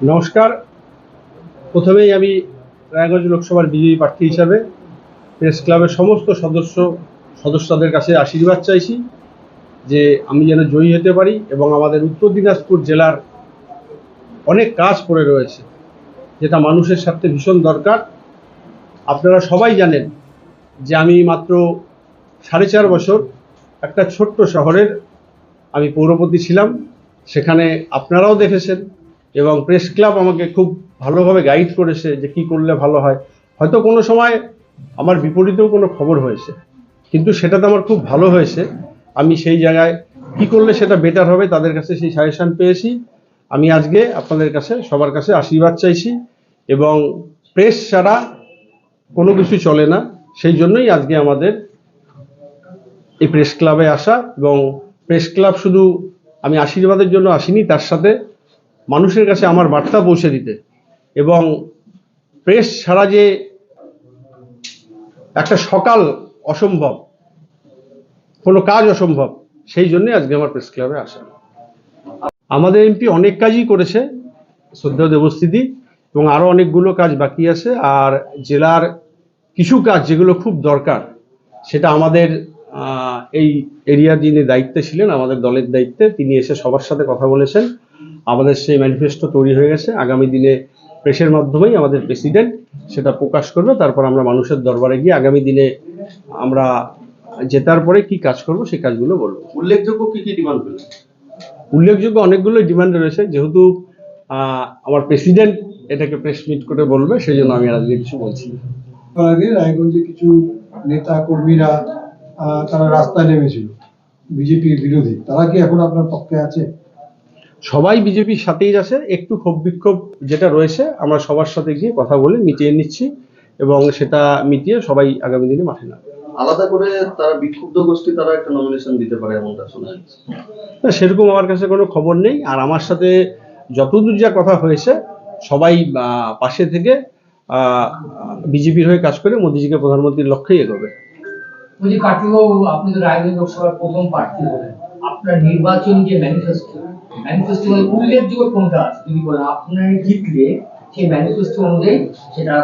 নমস্কার। প্রথমেই আমি রায়গঞ্জ লোকসভার বিজয়ী প্রার্থী হিসাবে প্রেস ক্লাবের সমস্ত সদস্যদের কাছে আশীর্বাদ চাইছি যে আমি যেন জয়ী হতে পারি, এবং আমাদের উত্তর দিনাজপুর জেলার অনেক কাজ পড়ে রয়েছে যেটা মানুষের স্বার্থে ভীষণ দরকার। আপনারা সবাই জানেন যে আমি মাত্র 4.5 বছর একটা ছোট্ট শহরের আমি পৌরপতি ছিলাম। সেখানে আপনারাও দেখেছেন এবং প্রেস ক্লাব আমাকে খুব ভালোভাবে গাইড করেছে যে কি করলে ভালো হয়। হয়তো কোনো সময় আমার বিপরীতেও কোনো খবর হয়েছে, কিন্তু সেটাতে আমার খুব ভালো হয়েছে। আমি সেই জায়গায় কি করলে সেটা বেটার হবে তাদের কাছে সেই সাজেশন পেয়েছি। আমি আজকে আপনাদের কাছে সবার কাছে আশীর্বাদ চাইছি, এবং প্রেস ছাড়া কোনো কিছু চলে না। সেই জন্যই আজকে আমাদের এই প্রেস ক্লাবে আসা, এবং প্রেস ক্লাব শুধু আমি আশীর্বাদের জন্য আসিনি, তার সাথে মানুষের কাছে আমার বার্তা পৌঁছে দিতে। এবং প্রেস ছাড়া যে একটা সকাল অসম্ভব, কোনো কাজ অসম্ভব, সেই জন্যই আজকে আমার প্রেস ক্লাবে আসা। আমাদের এমপি অনেক কাজই করেছে, শ্রদ্ধেয় দেবস্থিতি, এবং আরও অনেকগুলো কাজ বাকি আছে। আর জেলার কিছু কাজ যেগুলো খুব দরকার, সেটা আমাদের এই এরিয়ার যিনি দায়িত্বে ছিলেন, আমাদের দলের দায়িত্বে, তিনি এসে সবার সাথে কথা বলেছেন। আমাদের সেই ম্যানিফেস্টো তৈরি হয়ে গেছে। আগামী দিনে প্রেসের মাধ্যমেই আমাদের প্রেসিডেন্ট সেটা প্রকাশ করবে। তারপর আমরা মানুষের দরবারে গিয়ে আগামী দিনে আমরা জেতার পরে কি কাজ করব সেই কাজগুলো বলবো। উল্লেখযোগ্য কি কি ডিমান্ড পেলেন? উল্লেখযোগ্য অনেকগুলো ডিমান্ড রয়েছে, যেহেতু আমার প্রেসিডেন্ট এটাকে প্রেস মিট করে বলবে, সেই জন্য আমি আজকে কিছু বলছি না। আগে রায়গঞ্জে কিছু নেতা কর্মীরা তারা রাস্তায় নেমেছিল বিজেপির বিরোধী, তারা কি এখন আপনার পক্ষে আছে? সবাই বিজেপির সাথেই আছে। একটু ক্ষোভ বিক্ষোভ যেটা রয়েছে আমরা সবার সাথে গিয়ে কথা বলে মিটিয়ে নিচ্ছি, এবং সেটা মিটিয়ে সবাই আগামী দিনে মাঠে নামবে। আলাদা করে তারা বিক্ষুব্ধ গোষ্ঠী তারা একটা নমিনেশন দিতে পারে এমনটা শোনা যাচ্ছে। না, সেরকম আমার কাছে কোনো খবর নেই। আর আমার সাথে যতদূর যা কথা হয়েছে, সবাই পাশে থেকে বিজেপির হয়ে কাজ করে মোদিজিকে প্রধানমন্ত্রীর লক্ষ্যেই এগোবে। বলছি কার্তিকবাবু, আপনি তো রায়গঞ্জ লোকসভার প্রথম প্রার্থী হলেন। আপনার নির্বাচনী যে ম্যানিফেস্টো উল্লেখযোগ্য কোনটা আছে যদি বলেন? আপনার জিতলে সেই ম্যানিফেস্টো অনুযায়ী সেটা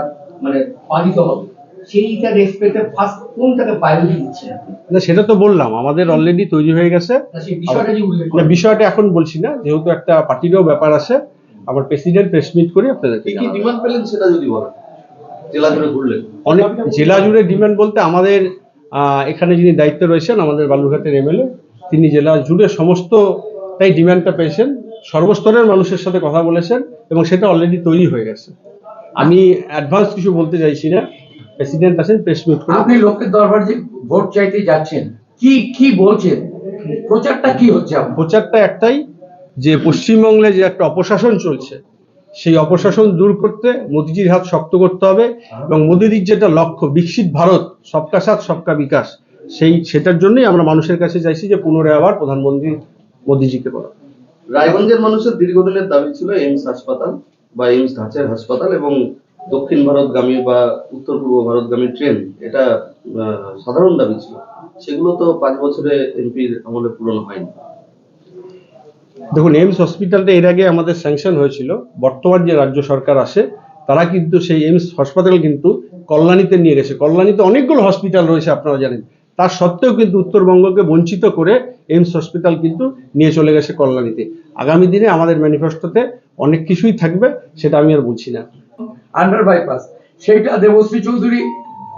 মানে পালিত হবে, সেইটা রেসপেক্টে ফার্স্ট কোনটাকে প্রায়োরিটি দিচ্ছেন আপনি? না, সেটা তো বললাম আমাদের অলরেডি তৈরি হয়ে গেছে। সেই বিষয়টা যে উল্লেখ না, বিষয়টা এখন বলছি না, যেহেতু একটা পার্টিরও ব্যাপার আছে। আমার প্রেসিডেন্ট প্রেস মিট করে আপনাদেরকে কি ডিমান্ড পেলেন সেটা যদি বলেন, জেলা জুড়ে ঘুরলেন। অনেক জেলা জুড়ে ডিমান্ড বলতে আমাদের এখানে যিনি দায়িত্বে রয়েছেন, আমাদের বালুরঘাটের এমএলএ, তিনি জেলা জুড়ে সমস্তটাই ডিমান্ডটা পেয়েছেন, সর্বস্তরের মানুষের সাথে কথা বলেছেন, এবং সেটা অলরেডি তৈরি হয়ে গেছে। আমি অ্যাডভান্স কিছু বলতে চাইছি না। প্রেসিডেন্ট আছেন, প্রেস মিট করে। আপনি লোকের দরবার যে ভোট চাইতে যাচ্ছেন, কি কি বলছেন? প্রচারটা কি হচ্ছে? প্রচারটা একটাই, যে পশ্চিমবঙ্গে যে একটা অপশাসন চলছে, সেই অপশাসন দূর করতে মোদিজির হাত শক্ত করতে হবে, এবং মোদিজির যেটা লক্ষ্য বিকশিত ভারত, সবকা সাথ সবকা বিকাশ, সেটার জন্যই আমরা মানুষের কাছে চাইছি যে পুনরায় আবার প্রধানমন্ত্রী মোদিজিকে করা। রায়গঞ্জের মানুষের দীর্ঘদিনের দাবি ছিল এইমস হাসপাতাল বা এইমস ধাঁচের হাসপাতাল এবং দক্ষিণ ভারতগামী বা উত্তর পূর্ব ভারতগামী ট্রেন, এটা সাধারণ দাবি ছিল। সেগুলো তো 5 বছরে এমপির আমলে পূরণ হয়নি। দেখুন, এইমস হসপিটালটা এর আগে আমাদের স্যাংশন হয়েছিল। বর্তমান যে রাজ্য সরকার আসে, তারা কিন্তু সেই এইমস হাসপাতাল কিন্তু কল্যাণীতে নিয়ে গেছে। কল্যাণীতে অনেকগুলো হসপিটাল রয়েছে আপনারা জানেন, তার সত্ত্বেও কিন্তু উত্তরবঙ্গকে বঞ্চিত করে এইমস হসপিটাল কিন্তু নিয়ে চলে গেছে কল্যাণীতে। আগামী দিনে আমাদের ম্যানিফেস্টোতে অনেক কিছুই থাকবে, সেটা আমি আর বলছি না। আন্ডার বাইপাস, সেটা দেবশ্রী চৌধুরী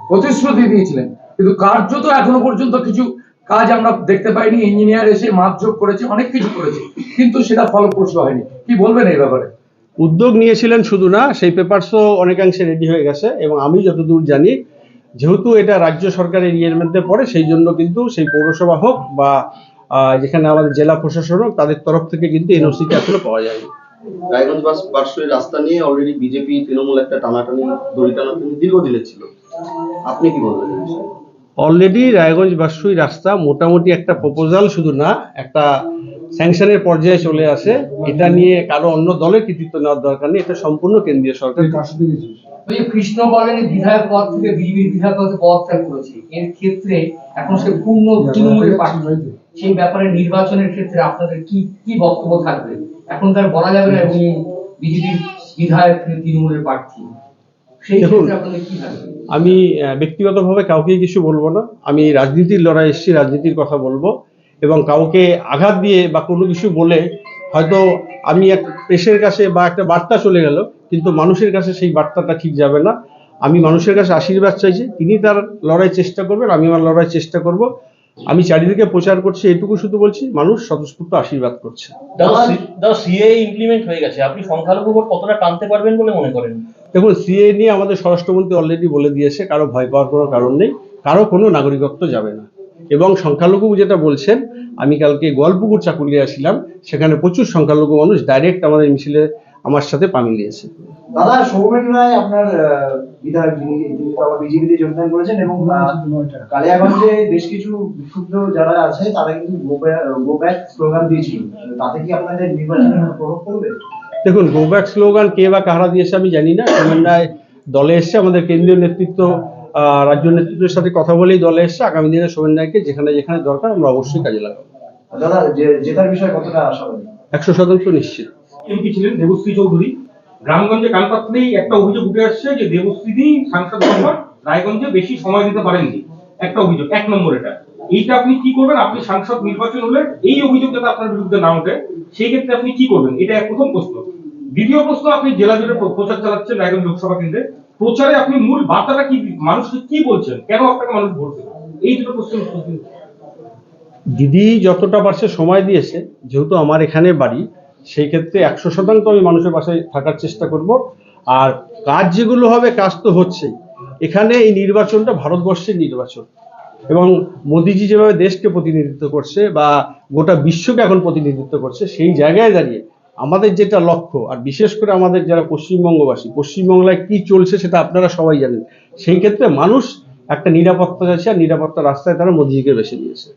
প্রতিশ্রুতি দিয়েছিলেন, কিন্তু কার্যত এখনো পর্যন্ত কিছু কাজ আমরা দেখতে পাইনি। ইঞ্জিনিয়ার এসে মাপজোক করেছে, অনেক কিছু করেছে, কিন্তু সেটা ফলপ্রসূ হয়নি। কি বলবেন এই ব্যাপারে? উদ্যোগ নিয়েছিলেন শুধু না, সেই পেপারসও অনেকাংশে রেডি হয়ে গেছে, এবং আমি যতদূর জানি, যেহেতু এটা রাজ্য সরকারের ইয়ের মধ্যে পড়ে, সেই জন্য কিন্তু সেই পৌরসভা হোক বা যেখানে আমাদের জেলা প্রশাসন হোক, তাদের তরফ থেকে কিন্তু এনওসিটা এখনো পাওয়া যায়নি। রায়গঞ্জ বাসই রাস্তা নিয়ে অলরেডি বিজেপি তৃণমূল একটা দড়ি টানাটানি দীর্ঘদিনের ছিল। আপনি কি বলবেন এই বিষয়ে? অলরেডি রায়গঞ্জ বাসুই রাস্তা মোটামুটি একটা প্রপোজাল শুধু না, একটা স্যাংশনের পর্যায়ে চলে আসে। এটা নিয়ে কারো অন্য দলের কৃতিত্ব নেওয়ার দরকার নেই, এটা সম্পূর্ণ কেন্দ্রীয় সরকার। কৃষ্ণ বলেন বিধায়ক পদ থেকে বিজেপির বিধায়ক পদে পদত্যাগ করেছে, এর ক্ষেত্রে এখন সে পূর্ণ তৃণমূলের প্রার্থী। সেই ব্যাপারে নির্বাচনের ক্ষেত্রে আপনাদের কি কি বক্তব্য থাকবে? এখনকার বলা যাবে না উনি বিজেপির বিধায়ক তৃণমূলের প্রার্থী, সেই দেখুন, ক্ষেত্রে আপনাদের কি থাকবে? আমি ব্যক্তিগতভাবে কাউকে কিছু বলবো না। আমি রাজনীতির লড়াই এসেছি, রাজনীতির কথা বলবো, এবং কাউকে আঘাত দিয়ে বা কোনো কিছু বলে হয়তো আমি এক প্রেসের কাছে বা একটা বার্তা চলে গেল, কিন্তু মানুষের কাছে সেই বার্তাটা ঠিক যাবে না। আমি মানুষের কাছে আশীর্বাদ চাইছি, তিনি তার লড়াই চেষ্টা করবেন, আমি আমার লড়াই চেষ্টা করব। আমি চারিদিকে প্রচার করছি, এটুকু শুধু বলছি, মানুষ স্বতঃস্ফূর্ত আশীর্বাদ করছে। দাদা সিএ ইমপ্লিমেন্ট হয়ে গেছে, আপনি সংখ্যালঘু ভোট কতটা টানতে পারবেন বলে মনে করেন? দেখুন, সিএ নিয়ে আমাদের স্বরাষ্ট্রমন্ত্রী অলরেডি বলে দিয়েছে, কারো ভয় পাওয়ার কোনো কারণ নেই, কারো কোনো নাগরিকত্ব যাবে না। এবং সংখ্যালঘু যেটা বলছেন, আমি কালকে গোয়ালপুকুর চাকুলিয়া ছিলাম, সেখানে প্রচুর সংখ্যালঘু মানুষ ডাইরেক্ট আমাদের মিছিলে আমার সাথে পা মিলিয়েছে। দাদা সৌমেন রায় আপনার বিধায়ক, যিনি আবার বিজেপিতে যোগদান করেছেন, এবং কালিয়াগঞ্জে বেশ কিছু বিক্ষুব্ধ যারা আছে তারা কিন্তু গো ব্যাক স্লোগান দিয়েছিল, তাতে কি আপনাদের নির্বাচনে প্রভাব পড়বে? দেখুন, গো ব্যাক স্লোগান কে বা কারা দিয়েছে আমি জানি না। সৌমেন রায় দলে এসছে, আমাদের কেন্দ্রীয় নেতৃত্ব রাজ্য নেতৃত্বের সাথে কথা বলেই দলে এসছে। আগামী দিনে সৌমেন রায়কে যেখানে যেখানে দরকার আমরা অবশ্যই কাজে লাগাবো। দাদা জেতার বিষয়ে কতটা আশাবাদী? 100% নিশ্চিত। এমপি ছিলেন দেবশ্রী চৌধুরী। গ্রামগঞ্জে কাল রাত্রেই একটা অভিযোগ উঠে আসছে যে দেবশ্রী সাংসদ হওয়ার রায়গঞ্জে বেশি সময় দিতে পারেননি, একটা অভিযোগ। 1 নম্বর এইটা আপনি কি করবেন? আপনি সাংসদ নির্বাচন হলে এই অভিযোগ যাতে আপনার বিরুদ্ধে না ওঠে, সেই ক্ষেত্রে আপনি কি করবেন? এটা প্রথম প্রশ্ন। দ্বিতীয় প্রশ্ন, আপনি জেলা জুড়ে প্রচার চালাচ্ছেন রায়গঞ্জ লোকসভা কেন্দ্রে, প্রচারে আপনি মূল বার্তাটা কি, মানুষকে কি বলছেন, কেন আপনাকে মানুষ ভোট দেবে? এই দুটো প্রশ্ন। দিদি যতটা পারছে সময় দিয়েছে, যেহেতু আমার এখানে বাড়ি, সেই ক্ষেত্রে 100% আমি মানুষের পাশে থাকার চেষ্টা করব। আর কাজ যেগুলো হবে, কাজ তো হচ্ছেই। এখানে এই নির্বাচনটা ভারতবর্ষের নির্বাচন, এবং মোদিজি যেভাবে দেশকে প্রতিনিধিত্ব করছে বা গোটা বিশ্বকে এখন প্রতিনিধিত্ব করছে, সেই জায়গায় দাঁড়িয়ে আমাদের যেটা লক্ষ্য, আর বিশেষ করে আমাদের যারা পশ্চিমবঙ্গবাসী, পশ্চিমবাংলায় কি চলছে সেটা আপনারা সবাই জানেন। সেই ক্ষেত্রে মানুষ একটা নিরাপত্তা চাইছে, আর নিরাপত্তা রাস্তায় তারা মোদিজিকে বেছে নিয়েছে।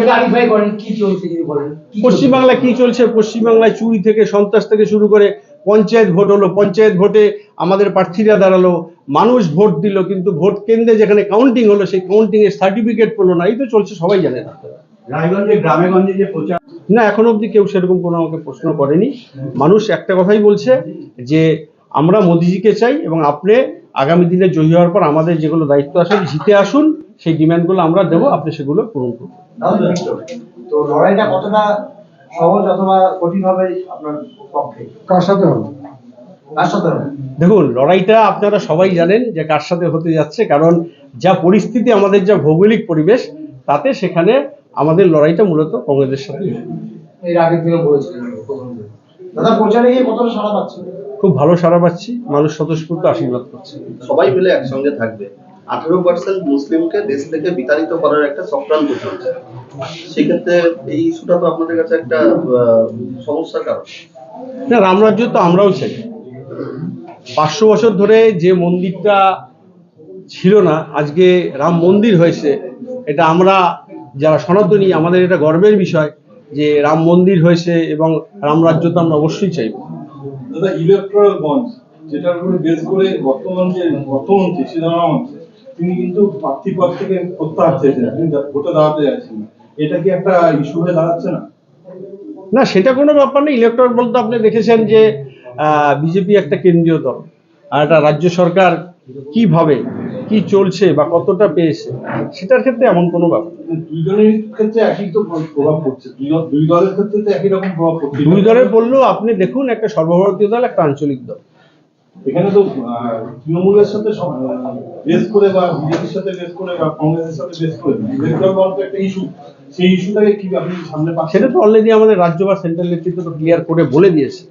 ক্লারিফাই করেন কি চলছে যদি বলেন। পশ্চিমবাংলায় কি চলছে? পশ্চিমবাংলায় চুরি থেকে সন্ত্রাস থেকে শুরু করে পঞ্চায়েত ভোট হলো, পঞ্চায়েত ভোটে আমাদের প্রার্থীরা দাঁড়ালো, মানুষ ভোট দিল, কিন্তু ভোট কেন্দ্রে যেখানে কাউন্টিং হলো, সেই কাউন্টিং এর সার্টিফিকেট পেলো না। এই তো চলছে, সবাই জানেন। রায়গঞ্জে গ্রামে গঞ্জে যে প্রচার, না, এখনো অবধি কেউ সেরকম কোনো আমাকে প্রশ্ন করেনি। মানুষ একটা কথাই বলছে যে আমরা মোদিজিকে চাই, এবং আপনি আগামী দিনে জয়ী হওয়ার পর আমাদের যেগুলো দায়িত্ব আছে জিতে আসুন, সেই ডিমান্ডগুলো আমরা দেবো, আপনি সেগুলো পূরণ করুন। তো লড়াইটা কতটা সহজ অথবা কঠিন হবে আপনার পক্ষে? কার সাথে হবে? কার সাথে হবে? দেখুন, লড়াইটা আপনারা সবাই জানেন যে কার সাথে হতে যাচ্ছে, কারণ যা পরিস্থিতি, আমাদের যা ভৌগোলিক পরিবেশ, তাতে সেখানে আমাদের লড়াইটা মূলত কংগ্রেসের সাথে। এর আগের দিনও বলেছিলেন। দাদা প্রচারে গিয়ে কতটা সাড়া পাচ্ছে? খুব ভালো সাড়া পাচ্ছি, মানুষ স্বতঃস্ফূর্ত আশীর্বাদ করছে। সবাই মিলে একসঙ্গে থাকবে। 18% মুসলিমকে দেশ থেকে বিতাড়িত করার একটা চক্রান্ত চলছে, সেক্ষেত্রে এই ইস্যুটা তো আপনাদের কাছে একটা সমস্যার কারণ। না, রামরাজ্য তো আমরাও চাই। 500 বছর ধরে যে মন্দিরটা ছিল না, আজকে রাম মন্দির হয়েছে। এটা আমরা যারা সনাতনী, আমাদের এটা গর্বের বিষয় যে রাম মন্দির হয়েছে, এবং রামরাজ্য তো আমরা অবশ্যই চাইব। দাদা ইলেকট্রাল বন্ড, যেটার উপরে বেস করে অর্থমন্ত্রী সীতারামন, তিনি কিন্তু প্রার্থী পদ থেকে প্রত্যাহার চেয়েছেন, তিনি ভোটে দাঁড়াতে যাচ্ছেন না। এটা কি একটা ইস্যু হয়ে দাঁড়াচ্ছে না? না, সেটা কোনো ব্যাপার নেই। ইলেকট্রাল বলতে আপনি দেখেছেন যে বিজেপি একটা কেন্দ্রীয় দল, আর একটা রাজ্য সরকার কিভাবে কি চলছে বা কতটা পেয়েছে, সেটার ক্ষেত্রে এমন কোনো ব্যাপার। দুই দলের ক্ষেত্রে একই তো প্রভাব পড়ছে, দুই দলের ক্ষেত্রে তো একই রকম প্রভাব পড়ছে। দুই দলের বললেও আপনি দেখুন, একটা সর্বভারতীয় দল, একটা আঞ্চলিক দল। এখানে তো তৃণমূলের সাথে বেস করে বা বিজেপির সাথে বেস করে বা কংগ্রেসের সাথে বেস করে ইলেকট্রাল বন্ড একটা ইস্যু, সেই ইস্যুটাকে কি আপনি সামনে পাচ্ছেন? সেটা তো অলরেডি আমাদের রাজ্য বা সেন্ট্রাল নেতৃত্ব তো ক্লিয়ার করে বলে দিয়েছে।